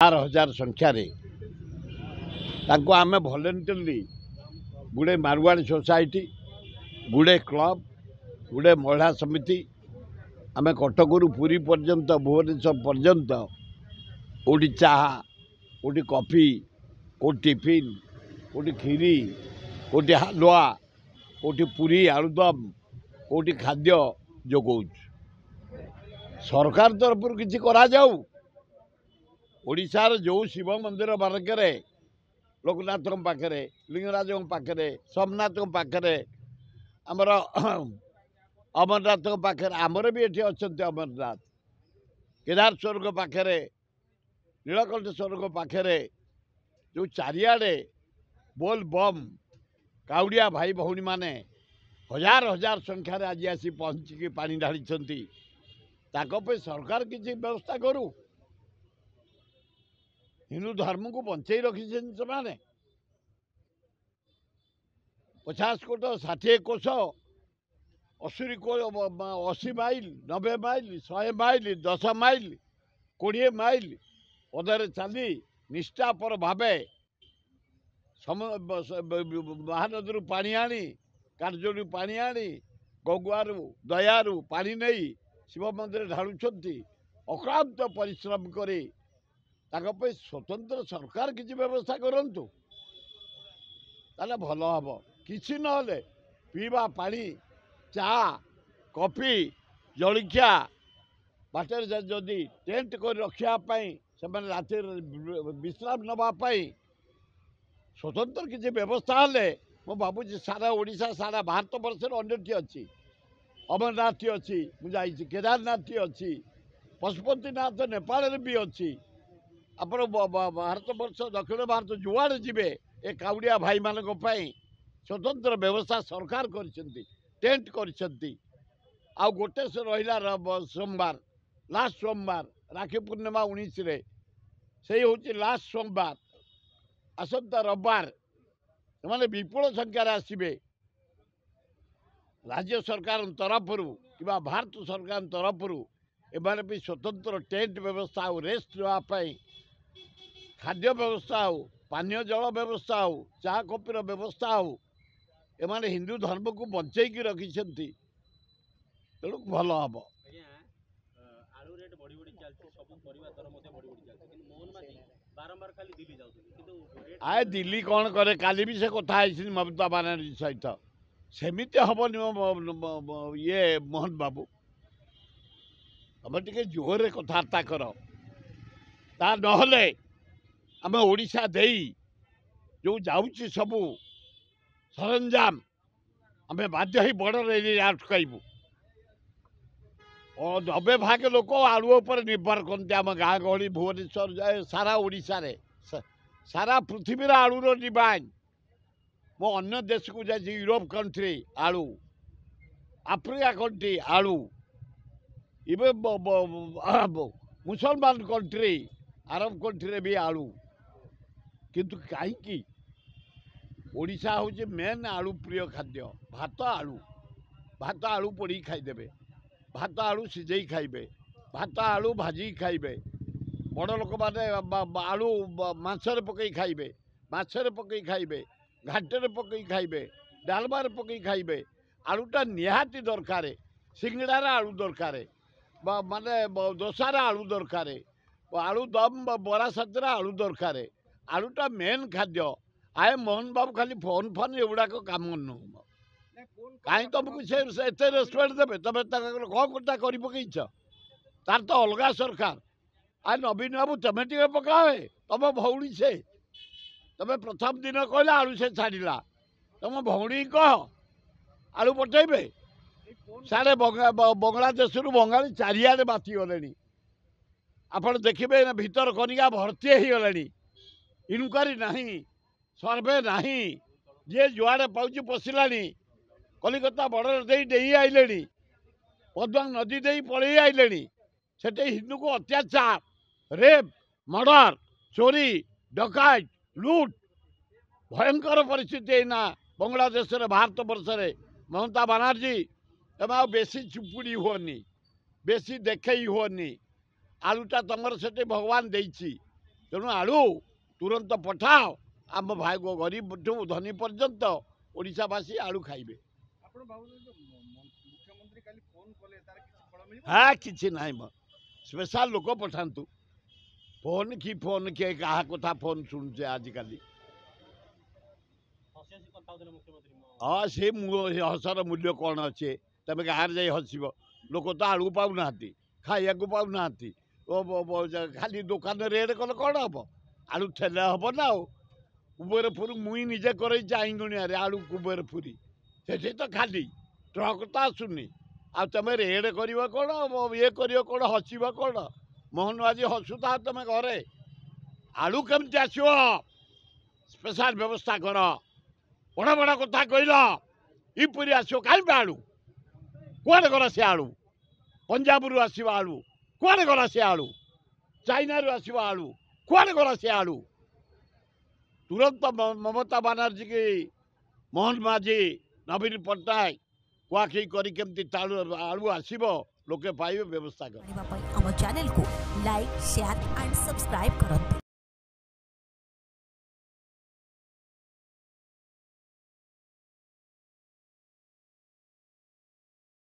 हजार संख्यार आम भलेंटियरली गुड़े मारवाड़ी सोसाइटी गुड़े क्लब गुड़े महिला समिति आम कटकू पुरी पर्यंत भुवनेश्वर पर्यंत कौटी चाहा कौटी कॉफी कौटी टिफिन कौटी खीरी कौटी हलुआ कौटी पूरी आलुदम कौटी खाद्य जोगाऊ सरकार तरफ किसी करा जाऊ ओडिशार जो शिव मंदिर मार्गे लोकनाथ पाखे लिंगराज पाखे सोमनाथ पाखे आमर अमरनाथ पाखे आमर भी ये अच्छा अमरनाथ केदार स्वर्ग पाखे नीलकंठ स्वर्ग पाखे जो चारिआडे बोल बम काउड़िया भाई भौणी माने हजार हजार संख्यार आज आसी पहुँचिकी पानी ढाली सरकार किसी व्यवस्था करू हिंदू धर्म को बंचाई रखी से 50 कोट 60 कोश 80 mile 90 mile 100 mile 10 mile 20 mile पदरे चली निष्ठापर भावे महानदी पानी आनी कार्जू पानी आनी गगुआरू दयारू पानी नहीं शिव मंदिर ढालुंट अक्लांत परिश्रम करी स्वतंत्र सरकार किसी व्यवस्था करंतु ताले भल हम किसी ना पीवा पानी चा कॉफी जलिखिया बाटर जदि टेंट कर रखापी से राति विश्राम नापी स्वतंत्र किसी व्यवस्था हेले मु भावुँ सारा ओडिशा सारा भारत वर्ष अन्य अच्छी अमरनाथ अच्छी मुझे केदारनाथ अच्छी पशुपतिनाथ नेपाल भी अच्छी आप भारत वर्ष दक्षिण भारत जुआड़े जी ए काउड़िया भाई मान स्वतंत्र व्यवस्था सरकार टेंट कर गोटे से रहा सोमवार लास्ट सोमवार राखी पूर्णिमा 19 से हूँ लास्ट सोमवार आसंता रविवार से विपुल संख्यार आसवे राज्य सरकार तरफ कि भारत सरकार तरफ एमाने भी स्वतंत्र टेंट व्यवस्था और रेस्ट नापी खाद्य व्यवस्था हो पानीय जल व्यवस्था हो चा कॉफीर व्यवस्था हो एमाने हिंदू धर्म को बंचेकी रखी तेणु भल हम आए दिल्ली कौन करे काली भी से कथा ममता बानार्जी सहित सेमिति हेनी ये मोहन बाबू तुम टे जोर कथबार्ता कर ता नहले आम ओडिशा देई जो जाऊँगी सबू सरंजाम आम बाध्य बॉर्डर एरिया अटकू और 90% लोक आलू पर निर्भर करते आम गाँ गहली भुवनेश्वर जाए सारा ओडिशा रे सारा पृथ्वी आलूर डिमांड मो अन्य देश को जाए यूरोप कंट्री आलू आफ्रिका कंट्री आलू इवे मुसलमान कंट्री अरब कंट्री भी आलू किंतु कहीं ओडिशा हूँ मेन आलू प्रिय खाद्य भात आलू पोड़ी खाईदे भात आलू सिझे खाइबे भात आलू भाजी खाइबे बड़ लोक मैंने आलू मांसरे पकई खाइबे माछरे पकई खाइबे घाटे पकई खाइबे डालमार पकई खाइबे आलूटा निहाती दरकार सिंगड़ार आलू दरकार माने दोसार आलू दरकार आलू दम बरा सातरा आलू दरकार आलूटा मेन खाद्य आए मोहन बाबू खाली फोन फोन एगुड़ाक कम नुह कहीं तुमको से रेस्पेक्ट देवे तुम कौन कटा कर पकईच तार तो अलग सरकार आए नवीन बाबू तुम टे पकाए तुम भौणी से तुम प्रथम दिन कहला आलू से छाड़ा तुम भौणी कह आलू पठेबे साढ़े बांग्लादेश बंगाली चारिआडे बाती गले आपड़ देखिए भीतर कनिका भर्ती हो गले इनक्वारी नहीं सर्वे नहीं जे जुआड़े पाँच पशिला कलिकता बॉर्डर दे डेई आइले पद्मा नदी दे पलि आइले से हिंदू को अत्याचार रेप मर्डर चोरी डकायत लुट भयंकर परिस्थिति ना बांग्लादेश भारत वर्ष ममता बानार्जी तुम बेसी चुपुड़ी हुअनी बेसी देखई हुअनी आलूटा तुम से भगवान देइछि तेणु आलू तुरंत पठाओ आम भाई को गरीब ठू धनी पर्यंत ओडिशावासी आलू खाइबे। हाँ किसी ना स्पेशल लोक पठातु फोन किए क्या कथा फोन शुणुचे आजिकल हाँ से हसर मूल्य कौन अच्छे तुम गाँव जा हसब लोक तो आलू पाऊना खाया पाऊना खाली दुकान रेट कले कौन हम आलू ठेले हम ना कुबेरपुर मुई निजे कर आईगुणिया आलू कुबेरपुरी से तो खाली ट्रक तो आसुनी आ तुम रेड कर कौन ये कर कौन हसब कौन मोहन आज हसुता तुम घरे आलू केमती आसो स्पेशल व्यवस्था कर बड़ा बड़ा कथा कहल इपरी आसो कहीं आलू कौन गला से आलू पंजाब रु आसो आलू कौन गला से आलू चाइना रु आसो आलू कौन गला से आलू तुरंत ममता बानर्जी की मोहन माझी नवीन पट्टनायक कुआखी करी आलू आसब लोके पाइबे व्यवस्था कर। चैनल को लाइक शेयर एंड सब्सक्राइब करते।